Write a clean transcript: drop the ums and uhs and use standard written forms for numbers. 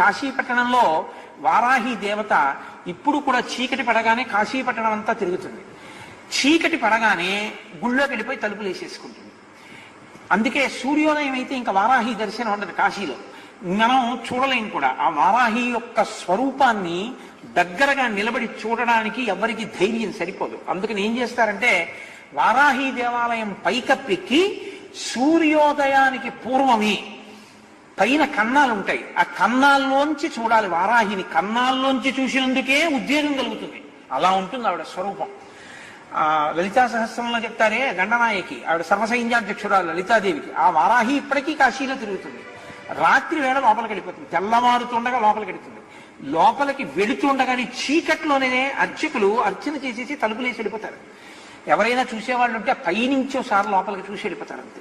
కాశీపట్టణంలో వారాహి దేవత ఇప్పుడు కూడా చీకటి పడగానే కాశీపట్టణం అంతా తిరుగుతుంది. చీకటి పడగానే గుళ్ళోకి వెళ్ళిపోయి తలుపులు వేసేసుకుంటుంది. అందుకే సూర్యోదయం అయితే ఇంకా వారాహి దర్శనం ఉండదు కాశీలో, మనం చూడలేం కూడా. ఆ వారాహి యొక్క స్వరూపాన్ని దగ్గరగా నిలబడి చూడడానికి ఎవరికి ధైర్యం సరిపోదు. అందుకని ఏం చేస్తారంటే వారాహి దేవాలయం పైకప్పెక్కి సూర్యోదయానికి పూర్వమే పైన కన్నాలు ఉంటాయి, ఆ కన్నాల్లోంచి చూడాలి వారాహిని. కన్నాల్లోంచి చూసినందుకే ఉద్వేగం కలుగుతుంది. అలా ఉంటుంది ఆవిడ స్వరూపం. లలితా సహస్రంలో చెప్తారే గండనాయకి, ఆవిడ సర్వసైన్యాధ్యక్షురాలు లలితాదేవికి. ఆ వారాహి ఇప్పటికీ కాశీలో తిరుగుతుంది. రాత్రి వేళ లోపలికి వెళ్ళిపోతుంది, తెల్లవారుతుండగా లోపలికి వెళుతుంది. లోపలికి వెళుతుండగానే చీకట్లోనే అర్చకులు అర్చన చేసేసి తలుపులేసి వెళ్ళిపోతారు. ఎవరైనా చూసేవాళ్ళు ఉంటే పైనుంచి ఒకసారి లోపలికి చూసి వెళ్ళిపోతారు అంతే.